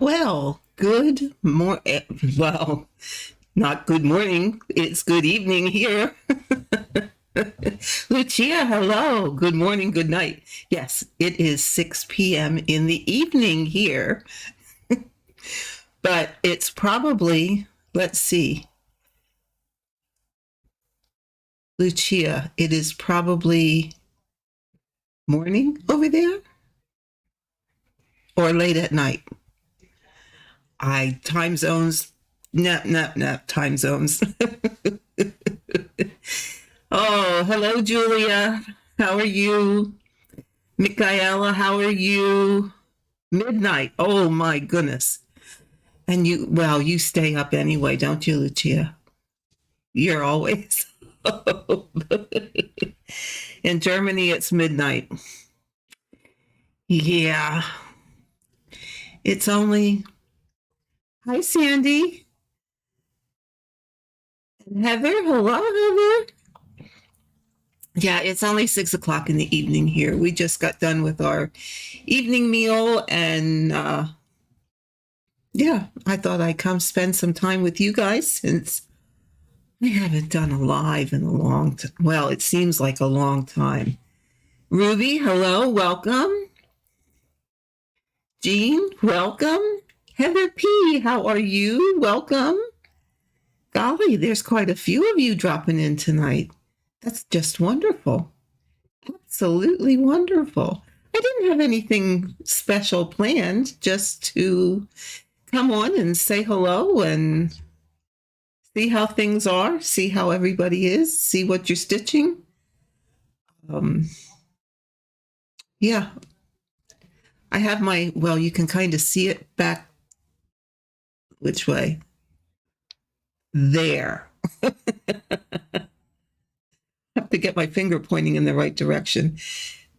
Well, good morning. Well, not good morning. It's good evening here. Lucia, hello. Good morning, good night. Yes, it is 6 p.m. in the evening here, but it's probably, let's see, Lucia, it is probably morning over there or late at night. Time zones. No, time zones. Oh, hello, Julia. How are you? Michaela, how are you? Midnight. Oh, my goodness. And you stay up anyway, don't you, Lucia? You're always. In Germany, it's midnight. Yeah. It's only. Hi, Sandy. And Heather. Hello, Heather. Yeah, it's only 6 o'clock in the evening here. We just got done with our evening meal, and yeah, I thought I'd come spend some time with you guys since I haven't done a live in a long time. Well, it seems like a long time. Ruby, hello, welcome. Jean, welcome. Heather P, how are you? Welcome. Golly, there's quite a few of you dropping in tonight. That's just wonderful. Absolutely wonderful. I didn't have anything special planned, just to come on and say hello and see how things are, see how everybody is, see what you're stitching. Yeah. I have you can kind of see it back. Which way? There. Have to get my finger pointing in the right direction.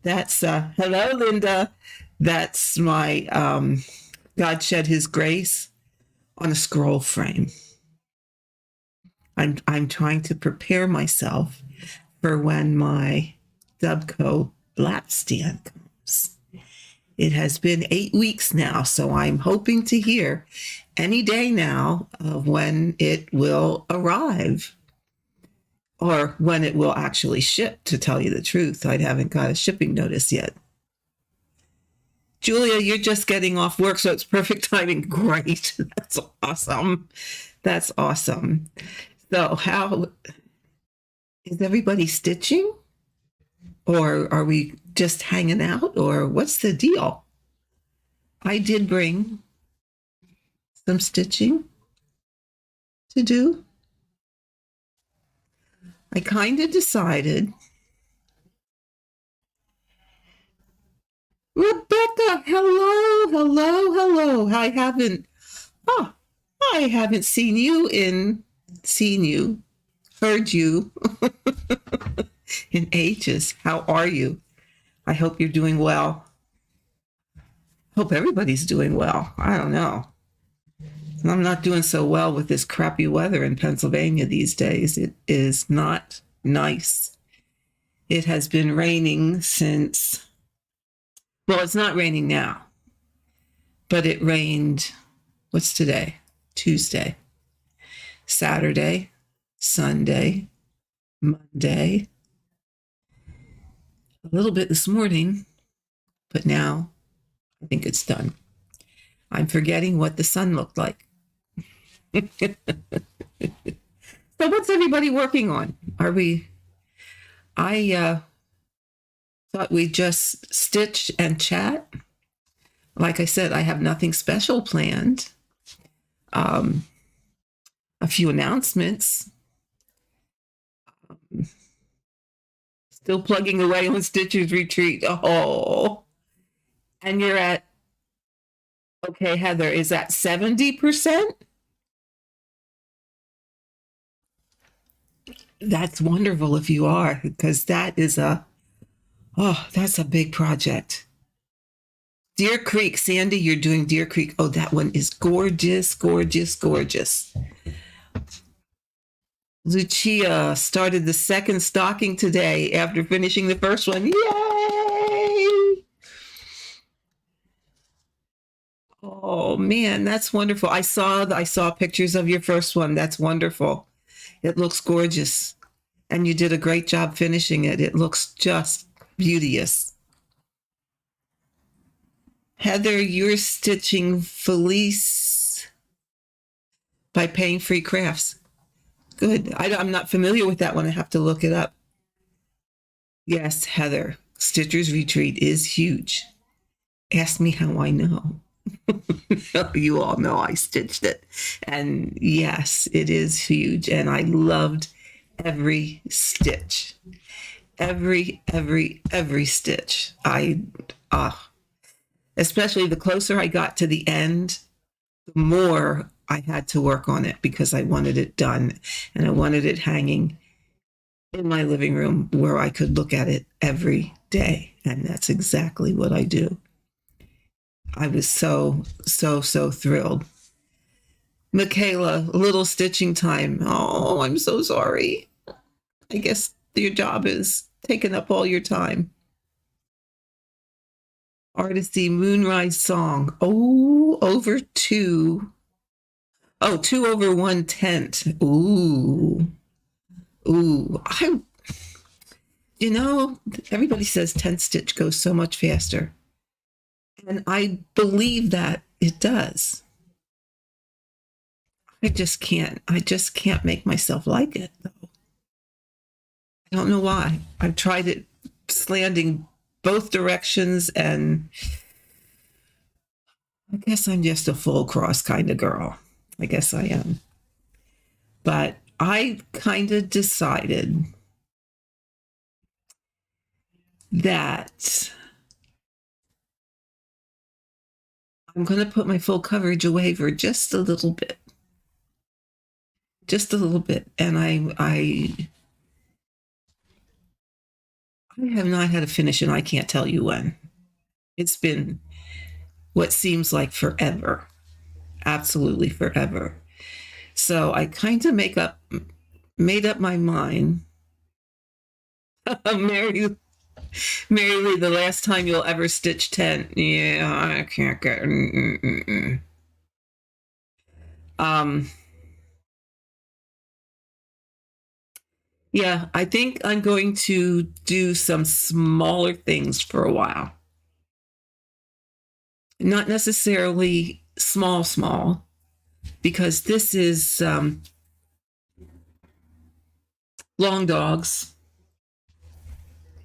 That's hello, Linda. That's my God Shed His Grace on a scroll frame. I'm trying to prepare myself for when my Dubco lap stand comes. It has been 8 weeks now, so I'm hoping to hear any day now of when it will arrive. Or when it will actually ship, to tell you the truth. I haven't got a shipping notice yet. Julia, you're just getting off work, so it's perfect timing. Great. That's awesome. That's awesome. So how is everybody stitching? Or are we just hanging out? Or what's the deal? I did bring some stitching to do. I kind of decided. Rebecca, hello. I haven't seen you, heard you in ages. How are you? I hope you're doing well. Hope everybody's doing well. I don't know. I'm not doing so well with this crappy weather in Pennsylvania these days. It is not nice. It has been raining since, well, it's not raining now, but it rained, what's today? Tuesday, Saturday, Sunday, Monday, a little bit this morning, but now I think it's done. I'm forgetting what the sun looked like. So what's everybody working on? I thought we'd just stitch and chat. Like I said, I have nothing special planned. A few announcements. Still plugging away on Stitcher's Retreat. Oh. And you're at, okay, Heather, is that 70%? That's wonderful if you are, because that's a big project. Deer Creek, Sandy, you're doing Deer Creek. Oh, that one is gorgeous. Lucia started the second stocking today after finishing the first one. Yay! Oh, Oh man, that's wonderful. I saw pictures of your first one. That's wonderful. It looks gorgeous. And you did a great job finishing it. It looks just beauteous. Heather, you're stitching Felice by Paying Free Crafts. Good. I'm not familiar with that one. I have to look it up. Yes, Heather, Stitcher's Retreat is huge. Ask me how I know. You all know I stitched it. And yes, it is huge. And I loved every stitch. Every stitch. Especially the closer I got to the end, the more I had to work on it because I wanted it done and I wanted it hanging in my living room where I could look at it every day. And that's exactly what I do. I was so thrilled. Michaela, a little stitching time. Oh, I'm so sorry. I guess your job is taking up all your time. Artisty Moonrise Song. Oh, over two. Oh, 2 over 1/10. Ooh. Ooh. Everybody says 10 stitch goes so much faster. And I believe that it does. I just can't make myself like it though. I don't know why. I've tried it slanting both directions and I guess I'm just a full cross kind of girl. I guess I am. But I kind of decided that I'm going to put my full coverage away for just a little bit. Just a little bit. And I have not had a finish and I can't tell you when. It's been what seems like forever. Absolutely forever. So I kind of made up my mind. Mary Lee, the last time you'll ever stitch 10. Yeah, I can't get. Yeah, I think I'm going to do some smaller things for a while. Not necessarily small, because this is Long Dogs.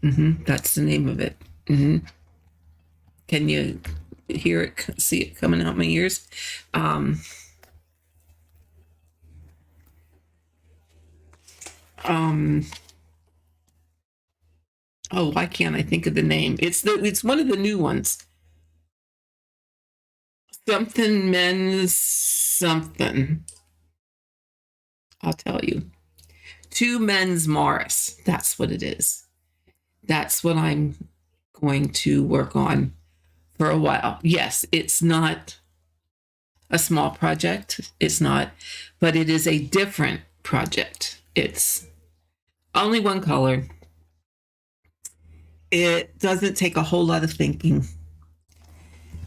That's the name of it. Can you hear it, see it coming out my ears? Oh, why can't I think of the name? It's one of the new ones. Something men's something. I'll tell you. 2 Men's Morris. That's what it is. That's what I'm going to work on for a while. Yes, it's not a small project. It's not, but it is a different project. It's only one color. It doesn't take a whole lot of thinking.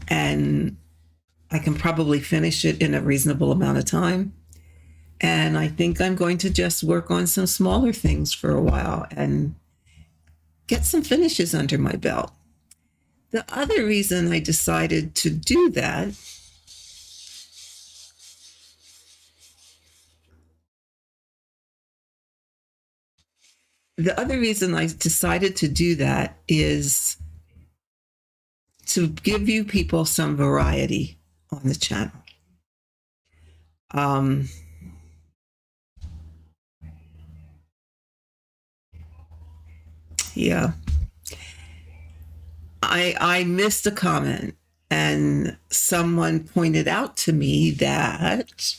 And I can probably finish it in a reasonable amount of time. And I think I'm going to just work on some smaller things for a while and get some finishes under my belt. The other reason I decided to do that is to give you people some variety on the channel. Yeah. I missed a comment and someone pointed out to me that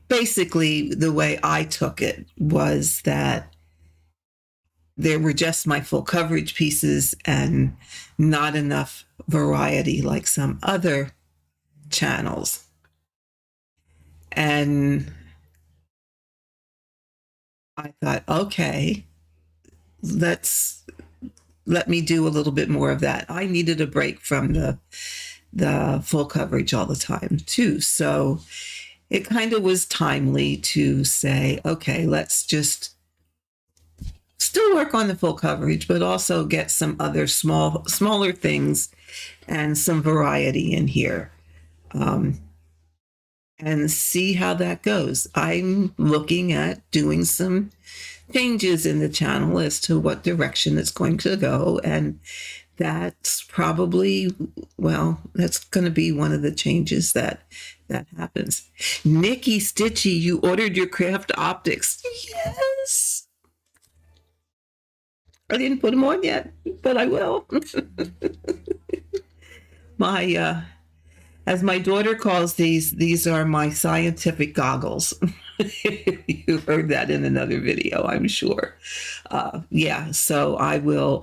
basically the way I took it was that there were just my full coverage pieces and not enough variety like some other channels. And I thought, okay, let's let me do a little bit more of that. I needed a break from the full coverage all the time too. So it kind of was timely to say, okay, let's just still work on the full coverage, but also get some other smaller things and some variety in here. And see how that goes. I'm looking at doing some changes in the channel as to what direction it's going to go. And that's probably, well, that's going to be one of the changes that happens. Nikki Stitchy, you ordered your craft optics. Yes. I didn't put them on yet, but I will. My as my daughter calls these are my scientific goggles. You heard that in another video, I'm sure. Yeah, so I will.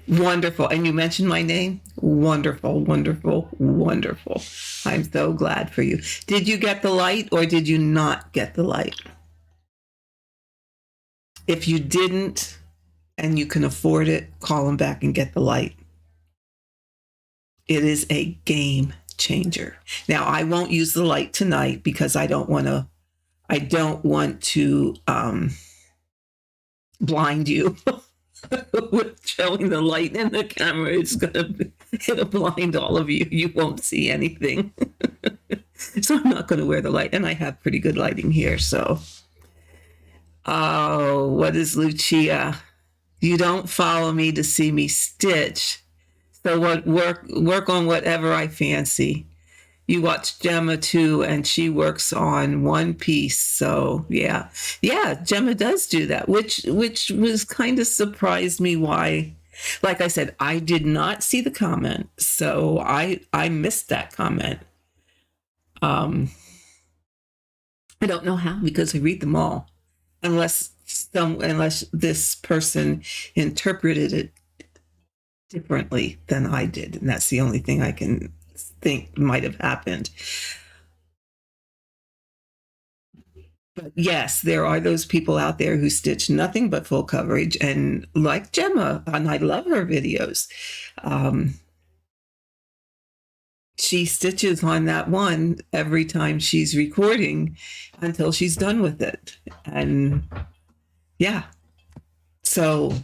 Wonderful. And you mentioned my name. Wonderful, wonderful, wonderful. I'm so glad for you. Did you get the light or did you not get the light? If you didn't and you can afford it, call them back and get the light. It is a game changer. Now, I won't use the light tonight because I don't want to blind you with showing the light in the camera. It'll blind all of you. You won't see anything. So I'm not going to wear the light. And I have pretty good lighting here. So, oh, what is Lucia? You don't follow me to see me stitch. So what work on whatever I fancy. You watch Gemma too, and she works on one piece. So yeah, Gemma does do that, which was kind of surprised me. Why? Like I said, I did not see the comment, so I missed that comment. I don't know how because I read them all, unless this person interpreted it differently than I did, and that's the only thing I can think might have happened. But yes, there are those people out there who stitch nothing but full coverage, and like Gemma, and I love her videos. She stitches on that one every time she's recording until she's done with it. And yeah, so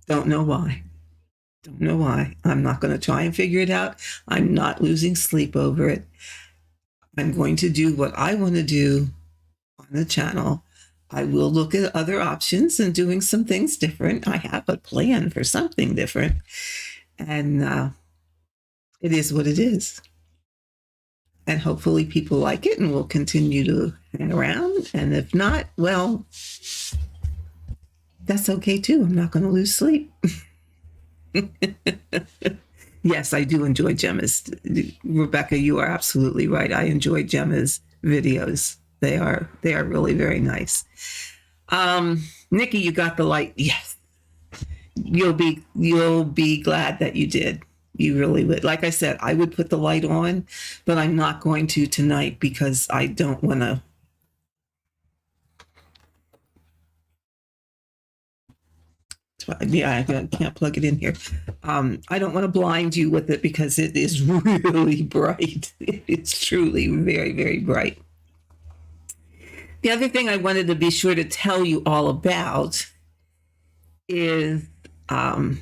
don't know why. Don't know why. I'm not going to try and figure it out. I'm not losing sleep over it. I'm going to do what I want to do on the channel. I will look at other options and doing some things different. I have a plan for something different. And it is what it is. And hopefully people like it and will continue to hang around. And if not, well, that's okay too. I'm not going to lose sleep. Yes, I do enjoy Gemma's. Rebecca, you are absolutely right. I enjoy Gemma's videos. They are really very nice. Nikki, you got the light. Yes. You'll be glad that you did. You really would. Like I said, I would put the light on, but I'm not going to tonight because I don't want to. Yeah, I can't plug it in here. I don't want to blind you with it because it is really bright. It's truly very, very bright. The other thing I wanted to be sure to tell you all about is I'm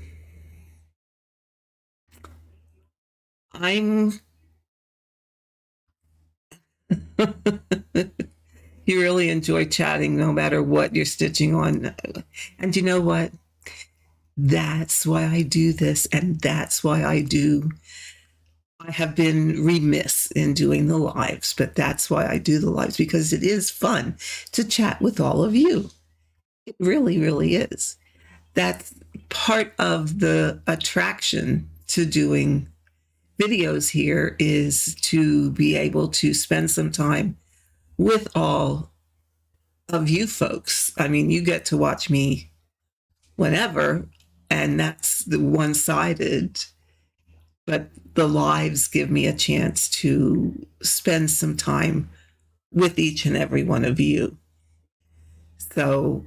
you really enjoy chatting no matter what you're stitching on. And you know what? That's why I do this, and that's why I have been remiss in doing the lives, but that's why I do the lives, because it is fun to chat with all of you. It really, really is. That's part of the attraction to doing videos here, is to be able to spend some time with all of you folks. I mean, you get to watch me whenever, and that's the one-sided, but the lives give me a chance to spend some time with each and every one of you. So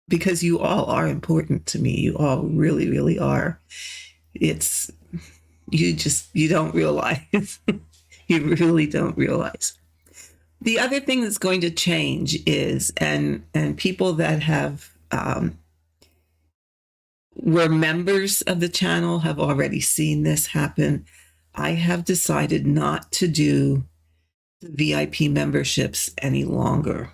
because you all are important to me. You all really, really are. It's, you don't realize. You really don't realize. The other thing that's going to change is, and people that have were members of the channel have already seen this happen. I have decided not to do the VIP memberships any longer.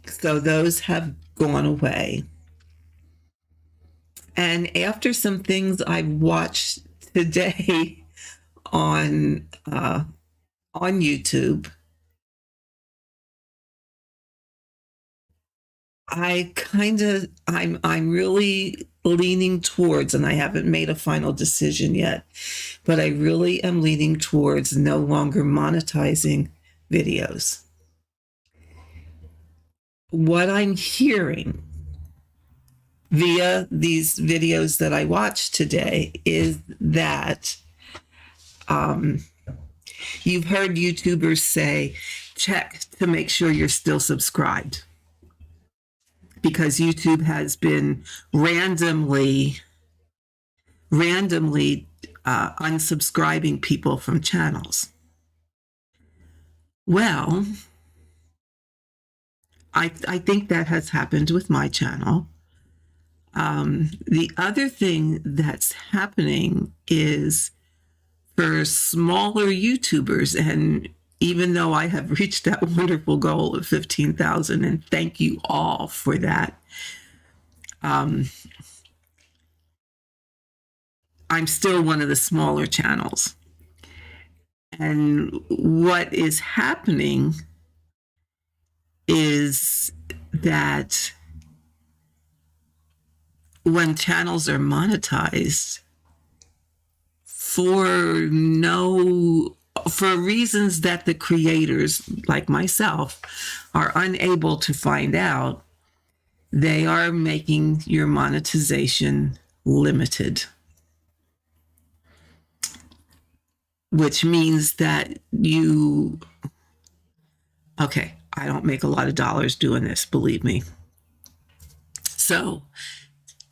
So those have gone away. And after some things I watched today on YouTube, I'm really leaning towards, and I haven't made a final decision yet, but I really am leaning towards no longer monetizing videos. What I'm hearing via these videos that I watched today is that you've heard YouTubers say, check to make sure you're still subscribed, because YouTube has been randomly unsubscribing people from channels. Well, I think that has happened with my channel. The other thing that's happening is for smaller YouTubers, and even though I have reached that wonderful goal of 15,000, and thank you all for that, I'm still one of the smaller channels. And what is happening is that when channels are monetized, for reasons that the creators, like myself, are unable to find out, they are making your monetization limited. Which means that I don't make a lot of dollars doing this, believe me. So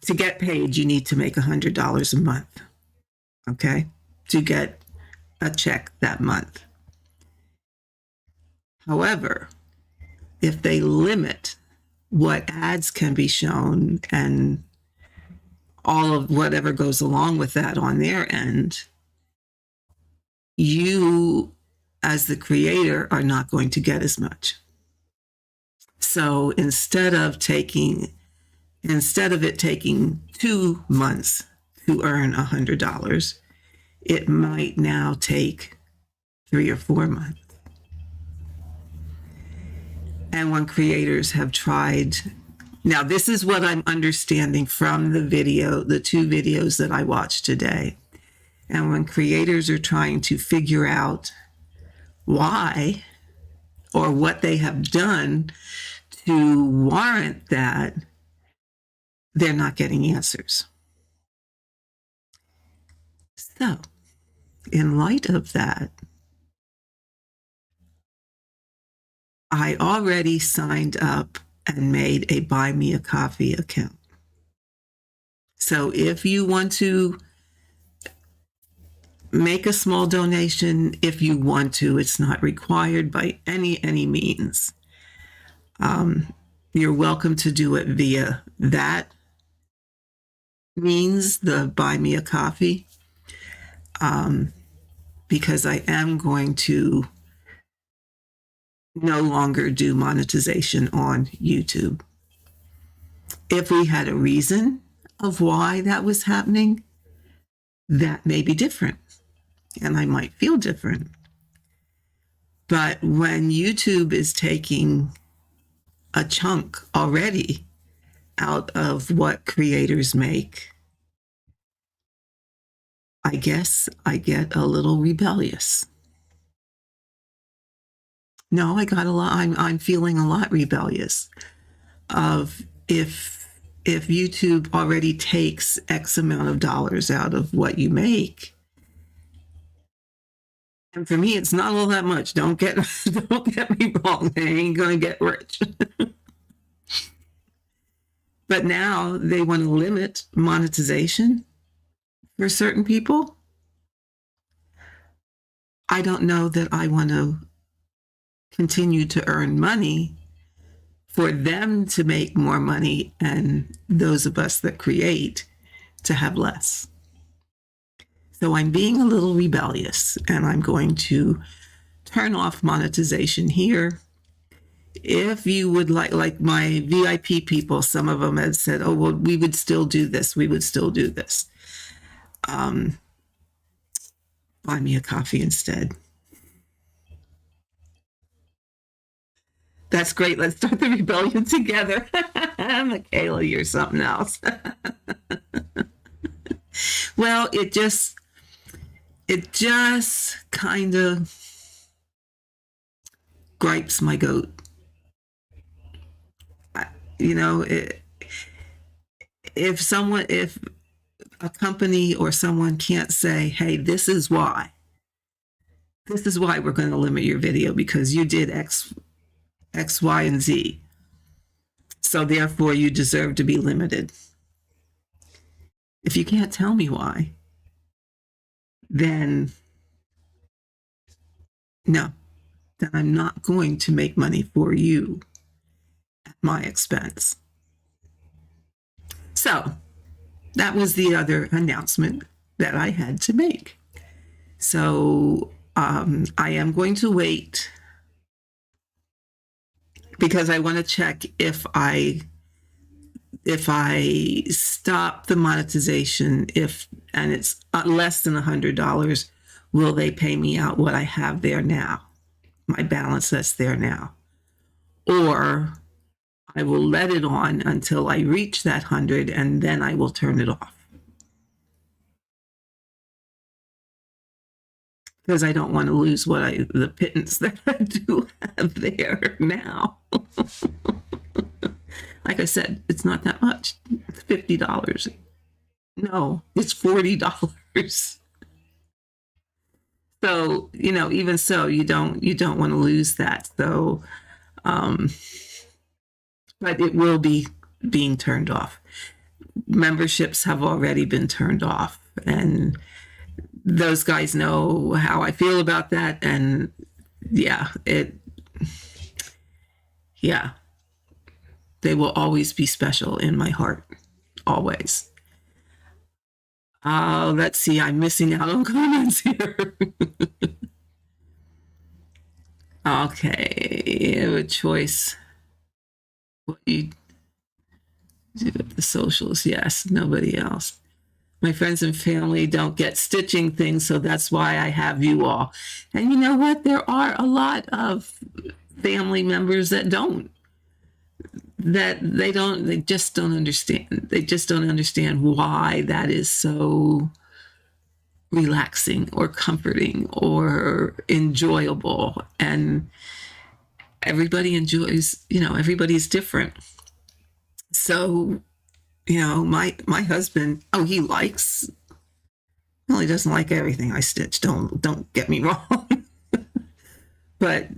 to get paid, you need to make $100 a month, okay, to get a check that month. However, if they limit what ads can be shown and all of whatever goes along with that on their end, you as the creator are not going to get as much. So instead of it taking 2 months to earn $100, it might now take 3 or 4 months. And when creators have tried, now this is what I'm understanding from the 2 videos that I watched today. And when creators are trying to figure out why or what they have done to warrant that, they're not getting answers. So, in light of that, I already signed up and made a Buy Me a Coffee account. So if you want to make a small donation, if you want to, it's not required by any means. You're welcome to do it via that means, the Buy Me a Coffee, because I am going to no longer do monetization on YouTube. If we had a reason of why that was happening, that may be different, and I might feel different. But when YouTube is taking a chunk already out of what creators make, I guess I get a little rebellious. No, I'm feeling a lot rebellious of if YouTube already takes X amount of dollars out of what you make, And for me, it's not all that much. Don't get don't get me wrong. They ain't gonna get rich. But now they want to limit monetization for certain people. I don't know that I want to continue to earn money for them to make more money and those of us that create to have less. So I'm being a little rebellious and I'm going to turn off monetization here. If you would like my VIP people, some of them had said, oh, well, we would still do this. We would still do this. Buy me a coffee instead. That's great. Let's start the rebellion together. Michaela, you're something else. Well, it just kind of gripes my goat. You know, if a company or someone can't say, hey, this is why we're going to limit your video because you did X, Y, and Z. So therefore you deserve to be limited. If you can't tell me why, then no, then I'm not going to make money for you at my expense. So that was the other announcement that I had to make. So I am going to wait because I want to check if I stop the monetization, and it's less than $100, will they pay me out what I have there now, my balance that's there now? Or I will let it on until I reach that 100 and then I will turn it off. Because I don't want to lose the pittance that I do have there now. Like I said, it's not that much. It's $50. No, it's $40. So, even so, you don't want to lose that. So, but it will be being turned off. Memberships have already been turned off, and those guys know how I feel about that. And yeah, they will always be special in my heart, always. Let's see, I'm missing out on comments here. Okay, you have a choice. What you do with the socials? Yes, nobody else. My friends and family don't get stitching things, so that's why I have you all. And you know what? There are a lot of family members that they just don't understand. They just don't understand why that is so relaxing or comforting or enjoyable. And everybody enjoys, everybody's different. So, my husband, he likes, well, he doesn't like everything I stitch. Don't get me wrong. But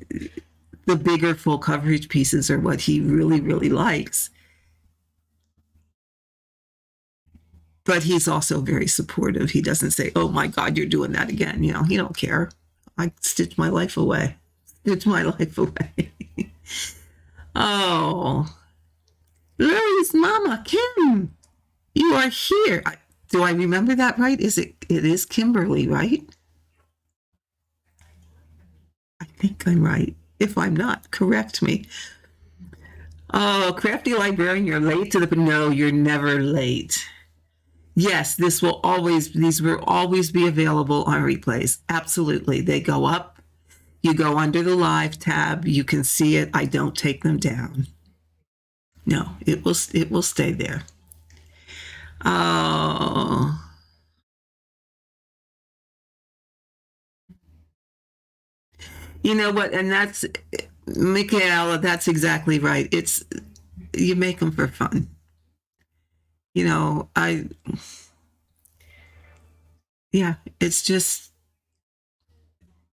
the bigger full coverage pieces are what he really, really likes. But he's also very supportive. He doesn't say, oh my God, you're doing that again. He don't care. I stitch my life away. Stitch my life away. Oh, Lily's mama, Kim, you are here. Do I remember that right? It is Kimberly, right? I think I'm right. If I'm not, correct me. Oh, crafty librarian, you're late to the... No, you're never late. Yes, these will always be available on replays. Absolutely. They go up. You go under the live tab. You can see it. I don't take them down. No, it will stay there. Oh. You know what? And that's, Michaela, that's exactly right. You make them for fun. It's just,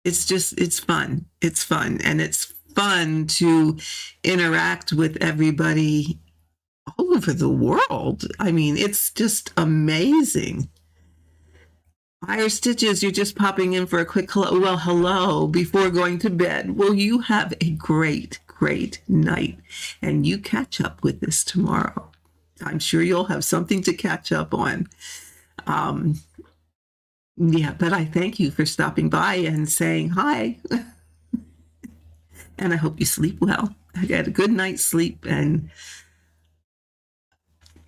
it's fun. It's fun. And it's fun to interact with everybody all over the world. I mean, it's just amazing. Higher Stitches, you're just popping in for a quick hello. Well, hello before going to bed. Well, you have a great, great night, and you catch up with this tomorrow. I'm sure you'll have something to catch up on. Yeah, but I thank you for stopping by and saying hi. And I hope you sleep well. I get a good night's sleep and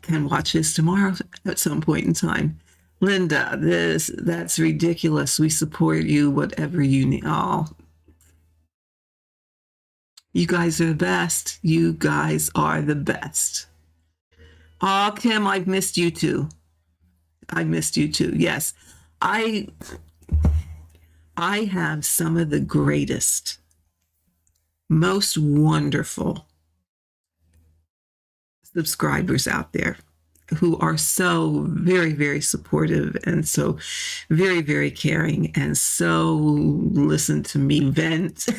can watch this tomorrow at some point in time. Linda, that's ridiculous. We support you, whatever you need. Oh, you guys are the best. You guys are the best. Oh, Kim, I've missed you too. I missed you too. Yes. I have some of the greatest, most wonderful subscribers out there who are so very, very supportive and so very, very caring and so listen to me vent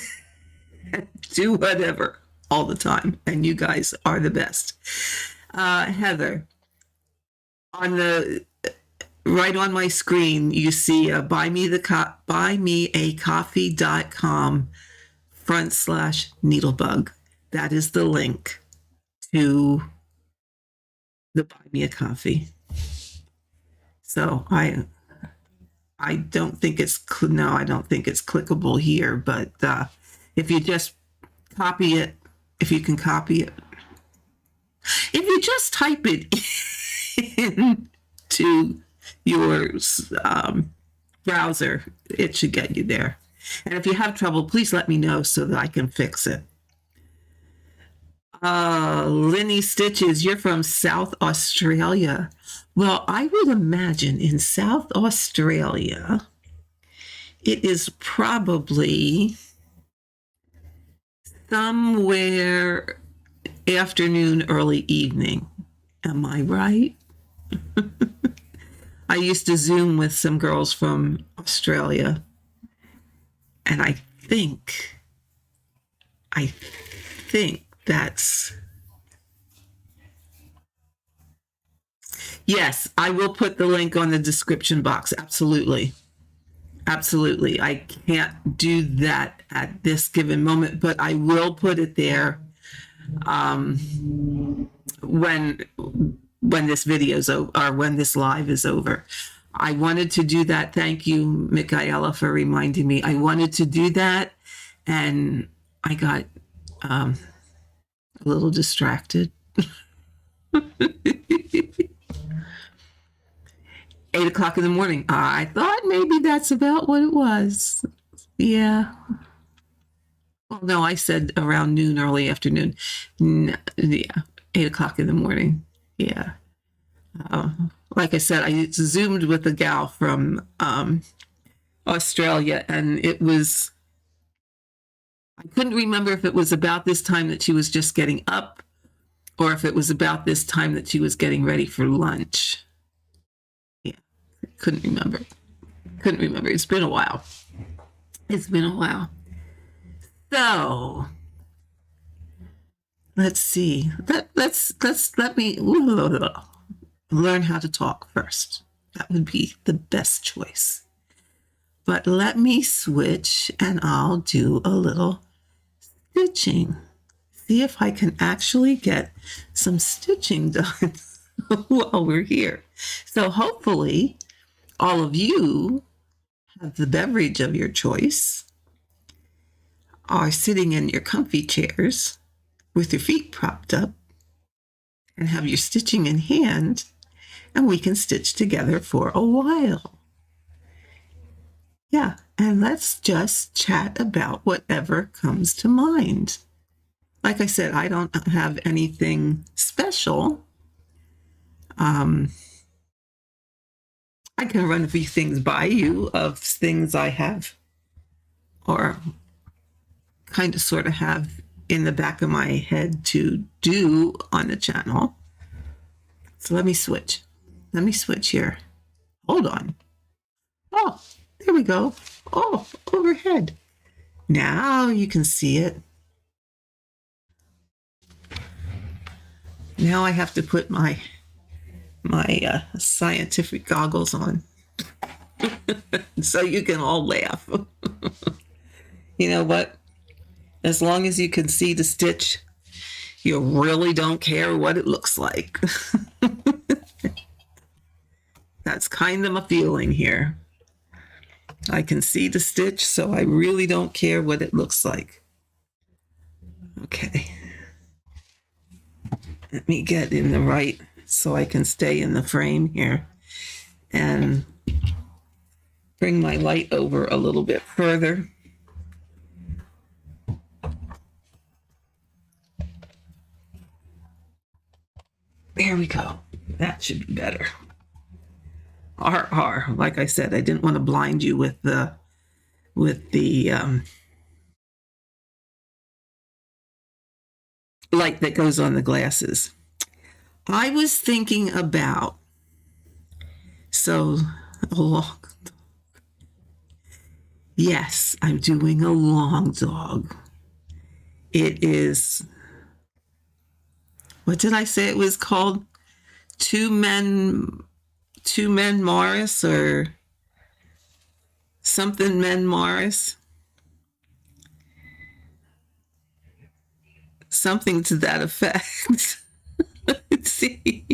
and do whatever all the time. And you guys are the best. Heather, on the right on my screen, you see buymeacoffee.com/NeedleBugg. That is the link to the Buy Me a Coffee. So I don't think it's clickable here, but if you just copy it, if you can copy it, if you just type it into your browser, it should get you there. And if you have trouble, please let me know so that I can fix it. Lenny Stitches, you're from South Australia. Well, I would imagine in South Australia, it is probably somewhere afternoon, early evening. Am I right? I used to Zoom with some girls from Australia, and I think that's, yes, I will put the link on the description box. Absolutely. Absolutely. I can't do that at this given moment, but I will put it there when this video's over, or when this live is over. I wanted to do that. Thank you, Michaela, for reminding me. I wanted to do that, and I got a little distracted. 8:00 in the morning. I thought maybe that's about what it was. Yeah. Well, no, I said around noon, early afternoon. No, yeah, 8:00 in the morning. Yeah. Like I said, I Zoomed with a gal from Australia, and I couldn't remember if it was about this time that she was just getting up or if it was about this time that she was getting ready for lunch. Yeah, couldn't remember. It's been a while. So let's see. Let me learn how to talk first. That would be the best choice. But let me switch and I'll do a little stitching. See if I can actually get some stitching done while we're here. So hopefully all of you have the beverage of your choice, are sitting in your comfy chairs with your feet propped up, and have your stitching in hand, and we can stitch together for a while. Yeah, and let's just chat about whatever comes to mind. Like I said, I don't have anything special. I can run a few things by you of things I have or kind of sort of have in the back of my head to do on the channel. So let me switch here. Hold on. Oh, There we go. Oh, overhead. Now you can see it. Now I have to put my scientific goggles on so you can all laugh. You know what? As long as you can see the stitch, you really don't care what it looks like. That's kind of my feeling here. I can see the stitch, so I really don't care what it looks like. Okay. Let me get in the right so I can stay in the frame here and bring my light over a little bit further. There we go. That should be better. Like I said, I didn't want to blind you with the light that goes on the glasses. I was thinking about, yes, I'm doing a long dog. It is, what did I say it was called? Two Men Morris or something Men Morris. Something to that effect. See,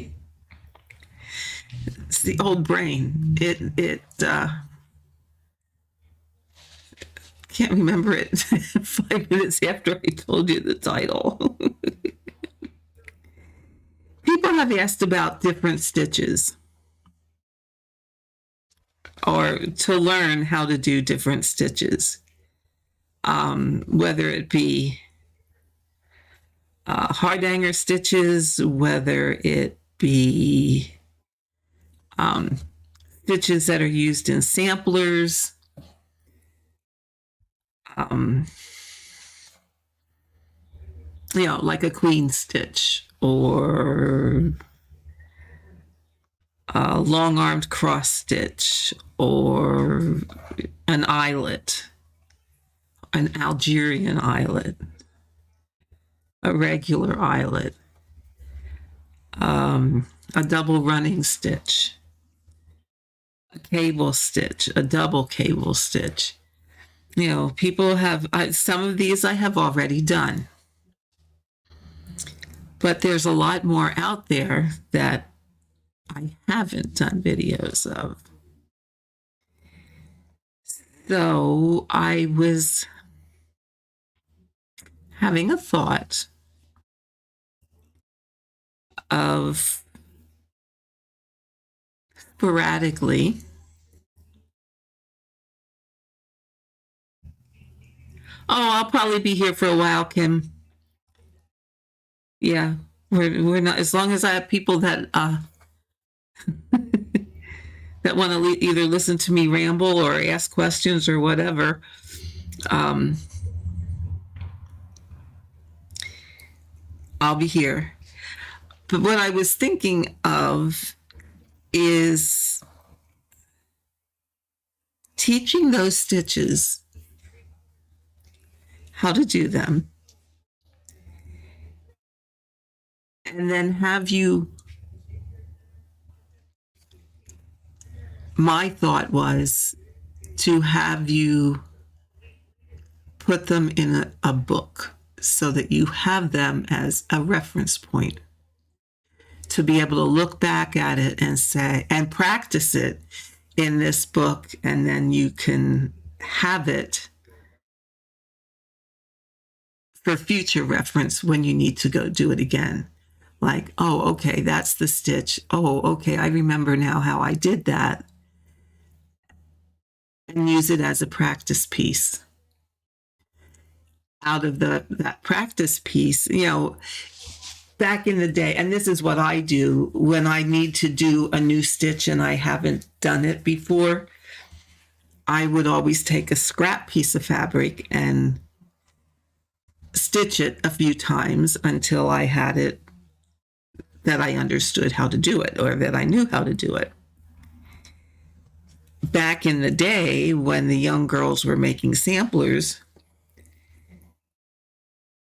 it's the old brain. It can't remember it 5 minutes after I told you the title. People have asked about different stitches or to learn how to do different stitches, whether it be hardhanger stitches, whether it be stitches that are used in samplers, like a queen stitch or a long-armed cross stitch or an eyelet, an Algerian eyelet, a regular eyelet, a double running stitch, a cable stitch, a double cable stitch. People have, some of these I have already done, but there's a lot more out there that I haven't done videos of. So I was having a thought of sporadically I'll probably be here for a while, Kim. Yeah, we're not, as long as I have people that that want to either listen to me ramble or ask questions or whatever. I'll be here. But what I was thinking of is teaching those stitches, how to do them, and then my thought was to have you put them in a book so that you have them as a reference point to be able to look back at it and say, and practice it in this book, and then you can have it for future reference when you need to go do it again. Like, oh, okay, that's the stitch. Oh, okay, I remember now how I did that. And use it as a practice piece. Out of that practice piece, back in the day, and this is what I do when I need to do a new stitch and I haven't done it before, I would always take a scrap piece of fabric and stitch it a few times until I had it, that I understood how to do it or that I knew how to do it. back in the day when the young girls were making samplers,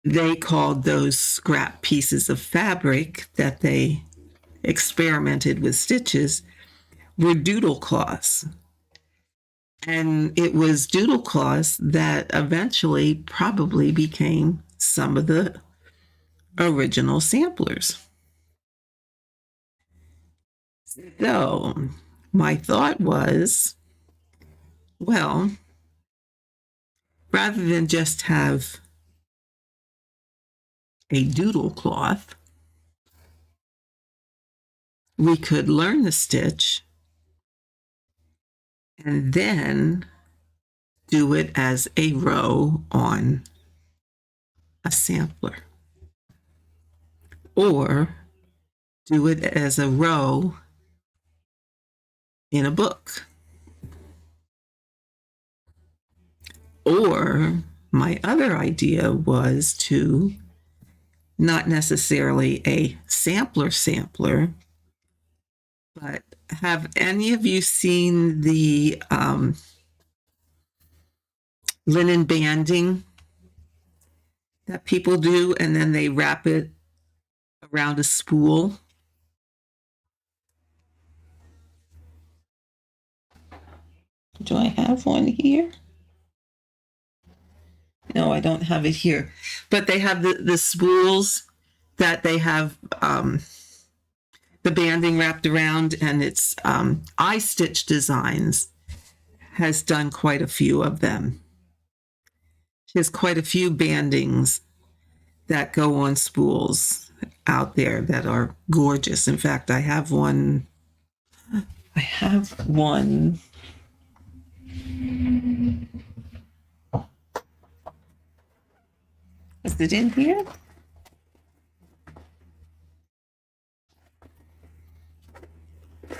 they called those scrap pieces of fabric that they experimented with stitches were doodle cloths. And it was doodle cloths that eventually probably became some of the original samplers. So my thought was, well, rather than just have a doodle cloth, we could learn the stitch and then do it as a row on a sampler, or do it as a row in a book. Or my other idea was to not necessarily a sampler, but have any of you seen the linen banding that people do, and then they wrap it around a spool? Do I have one here? No, I don't have it here. But they have the spools that they have the banding wrapped around, and it's I Stitch Designs has done quite a few of them. She has quite a few bandings that go on spools out there that are gorgeous. In fact, I have one. Is it in here?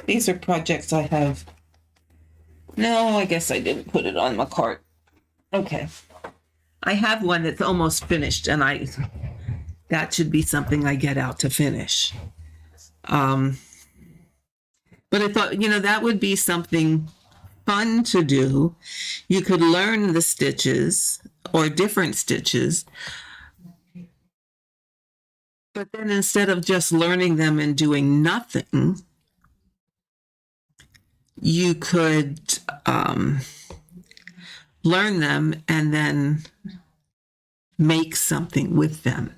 These are projects I have. No, I guess I didn't put it on my cart. Okay. I have one that's almost finished, and that should be something I get out to finish. But I thought, that would be something fun to do. You could learn the stitches or different stitches, but then instead of just learning them and doing nothing, you could learn them and then make something with them.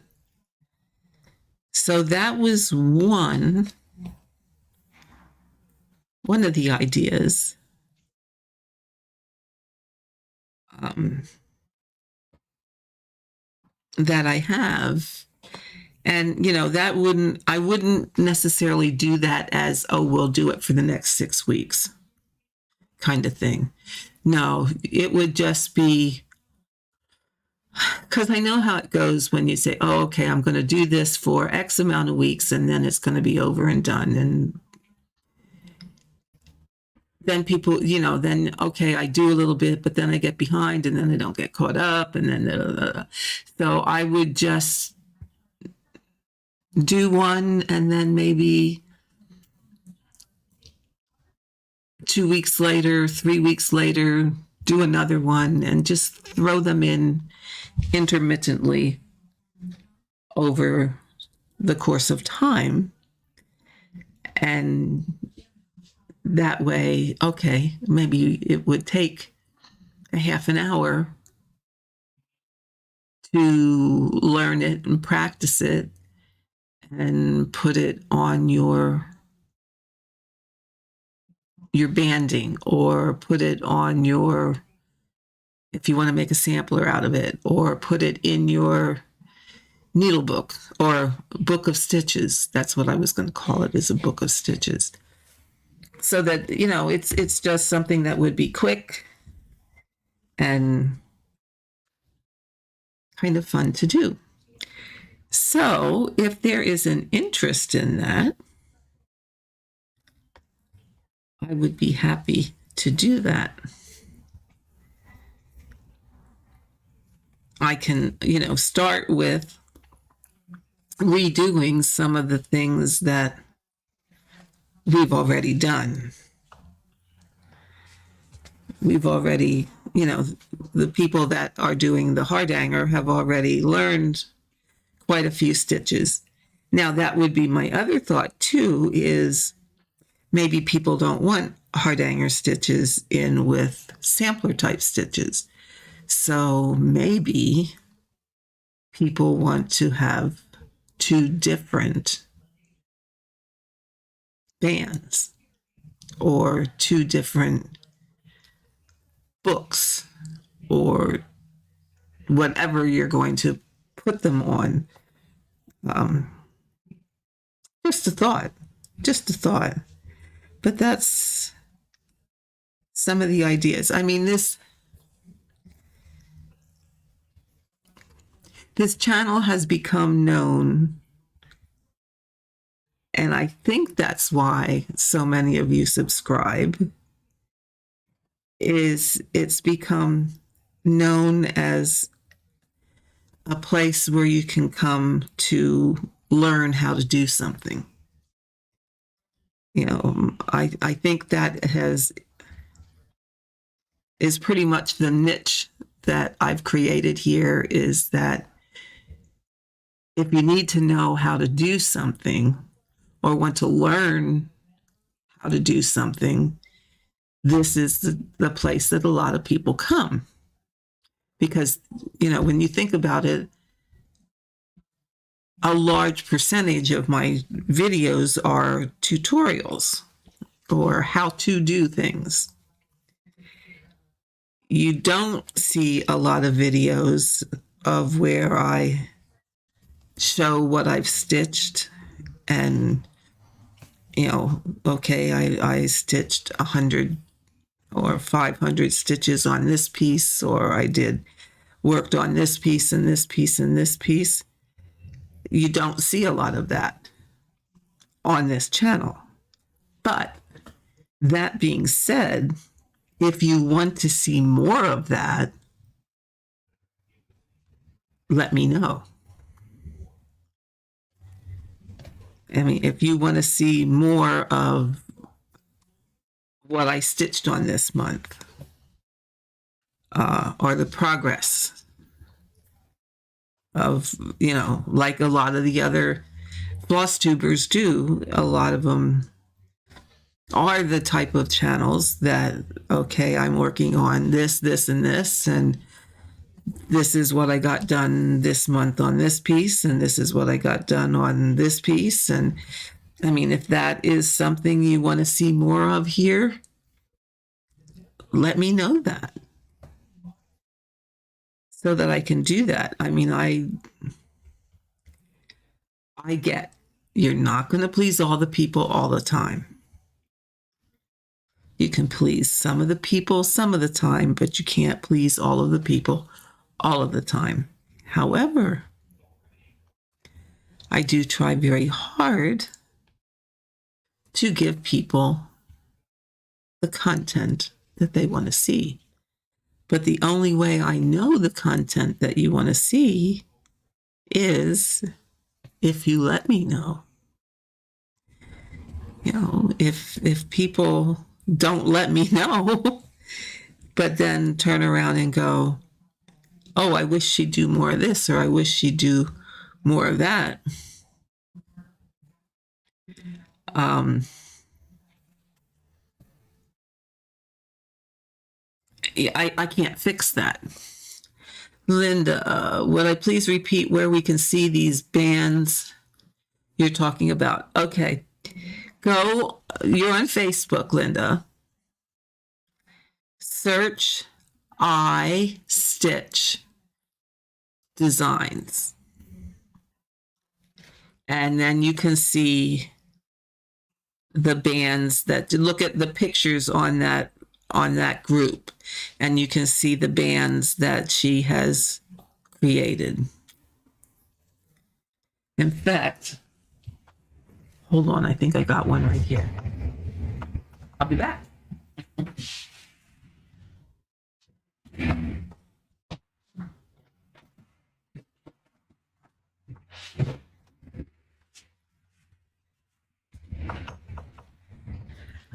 So that was one of the ideas. That I have. And, I wouldn't necessarily do that as, oh, we'll do it for the next 6 weeks kind of thing. No, it would just be, because I know how it goes when you say, oh, okay, I'm going to do this for X amount of weeks and then it's going to be over and done. And then people, then, okay, I do a little bit, but then I get behind and then I don't get caught up. And then, so I would just do one and then maybe 2 weeks later, 3 weeks later, do another one and just throw them in intermittently over the course of time. And that way, okay, maybe it would take a half an hour to learn it and practice it and put it on your banding, or put it on your, if you want to make a sampler out of it, or put it in your NeedleBugg or book of stitches. That's what I was going to call it, is a book of stitches. So that, it's just something that would be quick and kind of fun to do. So if there is an interest in that, I would be happy to do that. I can, start with redoing some of the things that we've already done. we've already, the people that are doing the hardanger have already learned quite a few stitches. Now, that would be my other thought too, is maybe people don't want hardanger stitches in with sampler type stitches. So maybe people want to have two different bands or two different books or whatever you're going to put them on. Just a thought. But that's some of the ideas. I mean, this channel has become known, and I think that's why so many of you subscribe, is it's become known as a place where you can come to learn how to do something. I think that is pretty much the niche that I've created here, is that if you need to know how to do something or want to learn how to do something, this is the place that a lot of people come. Because, when you think about it, a large percentage of my videos are tutorials or how to do things. You don't see a lot of videos of where I show what I've stitched and, okay, I stitched 100 or 500 stitches on this piece, or I worked on this piece and this piece and this piece. You don't see a lot of that on this channel. But that being said, if you want to see more of that, let me know. I mean, if you want to see more of what I stitched on this month, or the progress of, like a lot of the other floss tubers do, a lot of them are the type of channels that, okay, I'm working on this, this, and this, and this is what I got done this month on this piece, and this is what I got done on this piece. And I mean, if that is something you want to see more of here, let me know that so that I can do that. I mean, I get you're not going to please all the people all the time. You can please some of the people some of the time, but you can't please all of the people all of the time. However, I do try very hard to give people the content that they want to see. But the only way I know the content that you want to see is if you let me know. If people don't let me know, but then turn around and go, oh, I wish she'd do more of this, or I wish she'd do more of that. I can't fix that. Linda, would I please repeat where we can see these bands you're talking about? Okay. You're on Facebook, Linda. Search I Stitch Designs. And then you can see the bands that, look at the pictures on that group, and you can see the bands that she has created. In fact, hold on, I think I got one right here. I'll be back.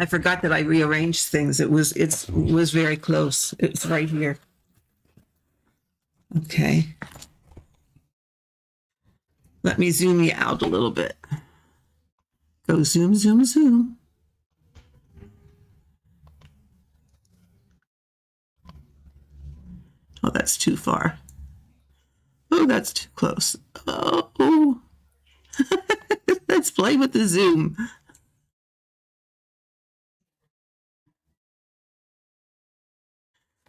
I forgot that I rearranged things. It was very close. It's right here. Okay. Let me zoom you out a little bit. Go zoom, zoom, zoom. Oh, that's too far. Oh, that's too close. Oh, let's play with the zoom.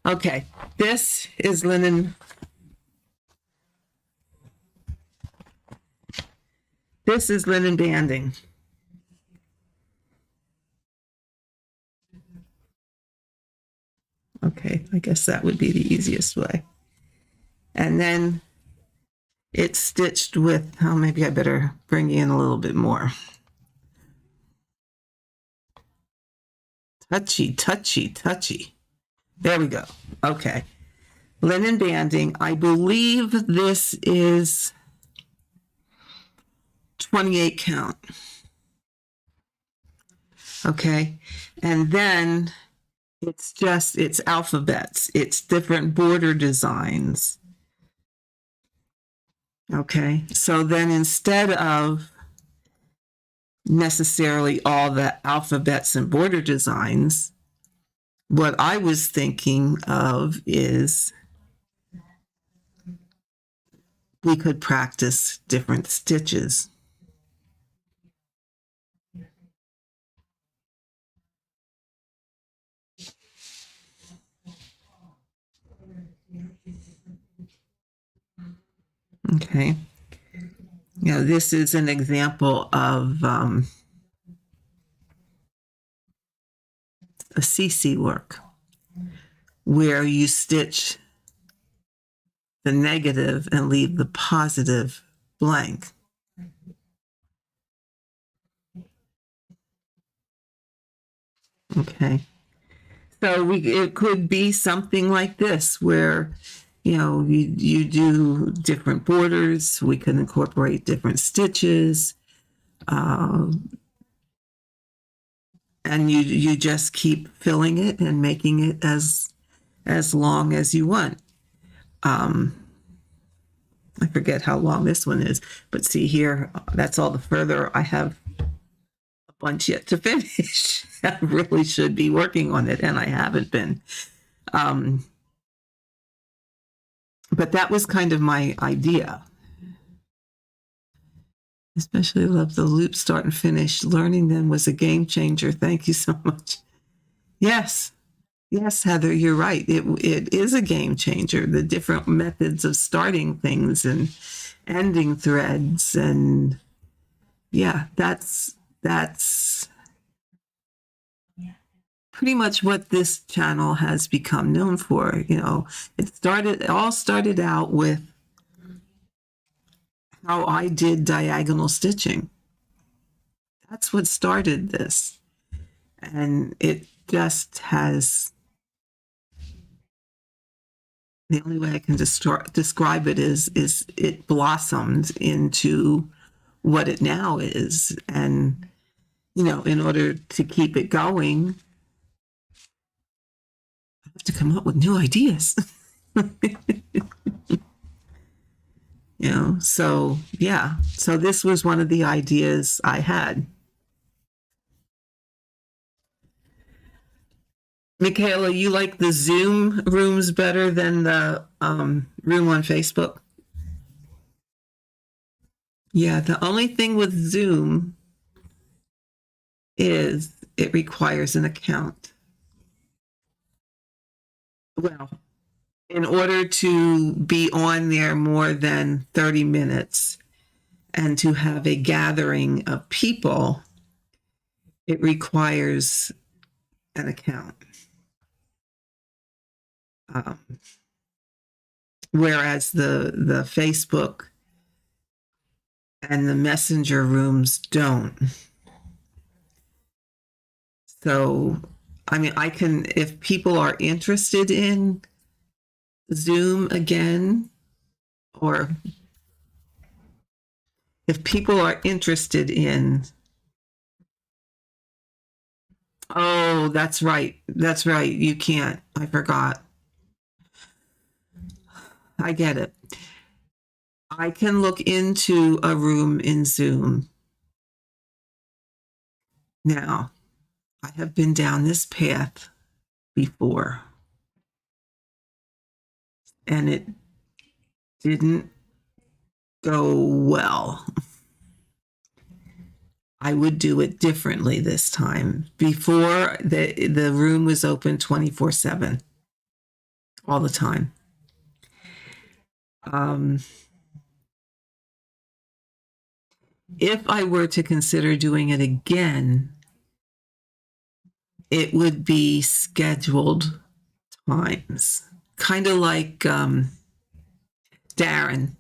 Okay, this is linen. This is linen banding. Okay, I guess that would be the easiest way. And then it's stitched with, oh, maybe I better bring you in a little bit more. Touchy, touchy, touchy. There we go. Okay. Linen banding. I believe this is 28 count. Okay. And then it's alphabets. It's different border designs. Okay. So then instead of necessarily all the alphabets and border designs, what I was thinking of is we could practice different stitches. Okay. Yeah, this is an example of a CC work where you stitch the negative and leave the positive blank. Okay. So it could be something like this where, you do different borders. We can incorporate different stitches. And you just keep filling it and making it as long as you want. I forget how long this one is, but see here, that's all the further. I have a bunch yet to finish. I really should be working on it, and I haven't been. But that was kind of my idea. Especially love the loop start and finish. Learning them was a game changer. Thank you so much. Yes, Heather, you're right. It is a game changer. The different methods of starting things and ending threads, and yeah, that's pretty much what this channel has become known for. It all started out with how I did diagonal stitching. That's what started this. And it just has, the only way I can describe it is it blossomed into what it now is. And, in order to keep it going, I have to come up with new ideas. So yeah, so this was one of the ideas I had. Michaela, you like the Zoom rooms better than the room on Facebook? Yeah, the only thing with Zoom is it requires an account. Well, in order to be on there more than 30 minutes and to have a gathering of people, it requires an account. Whereas the Facebook and the Messenger rooms don't. So, I can, if people are interested in Zoom again, or if people are interested in Oh, that's right. That's right. You can't. I forgot. I get it. I can look into a room in Zoom. Now, I have been down this path before, and it didn't go well. I would do it differently this time. Before, the room was open 24/7 all the time. Um, if I were to consider doing it again, it would be scheduled times, kind of like Darren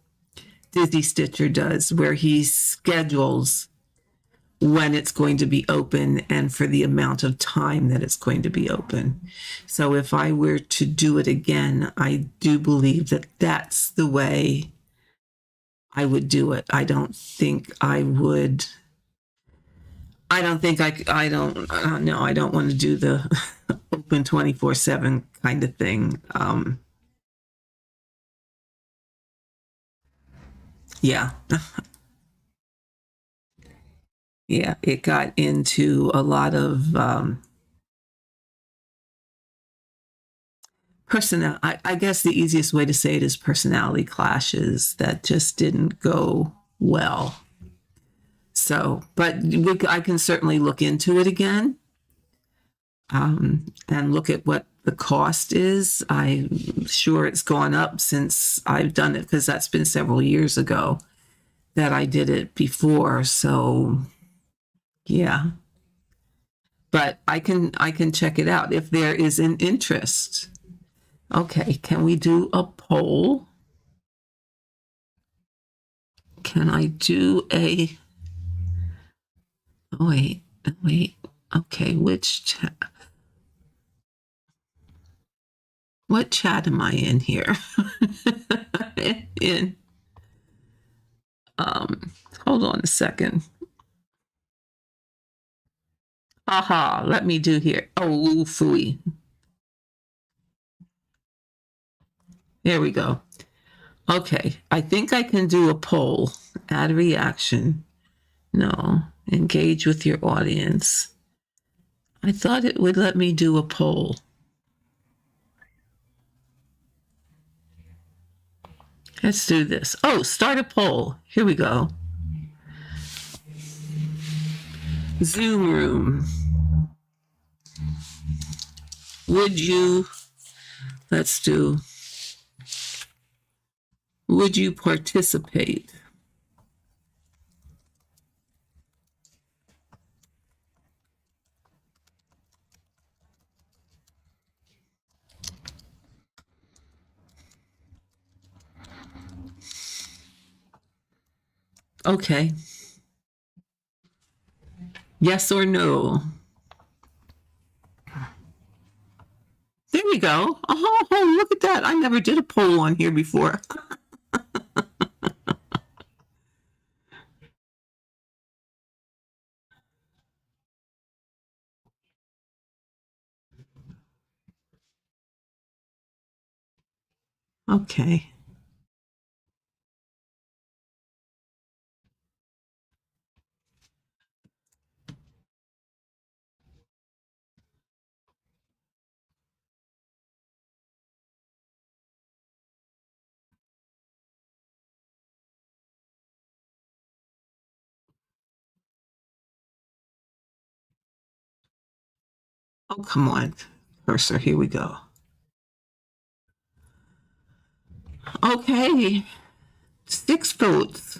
Dizzy Stitcher does, where he schedules when it's going to be open and for the amount of time that it's going to be open. So if I were to do it again, I do believe that that's the way I would do it. I don't think I would. I don't think I don't, no, I don't want to do the open 24/7 kind of thing. Yeah. Yeah. It got into a lot of, I guess the easiest way to say it is personality clashes that just didn't go well. So, but I can certainly look into it again, and look at what the cost is. I'm sure it's gone up since I've done it, because that's been several years ago that I did it before. So yeah, but I can check it out if there is an interest. Okay, can we do a poll? Can I do a? Oh, wait. Okay, which chat? What chat am I in here? in um, hold on a second. Aha, let me do here. Oh, fooey. There we go. Okay, I think I can do a poll. Add reaction. No, engage with your audience. I thought it would let me do a poll. Let's do this. Oh, start a poll. Here we go. Zoom room. Would you, let's do, would you participate? Okay. Yes or no? There we go. Oh, look at that. I never did a poll on here before. Okay. Oh, come on, cursor. Here we go. Okay. 6 votes.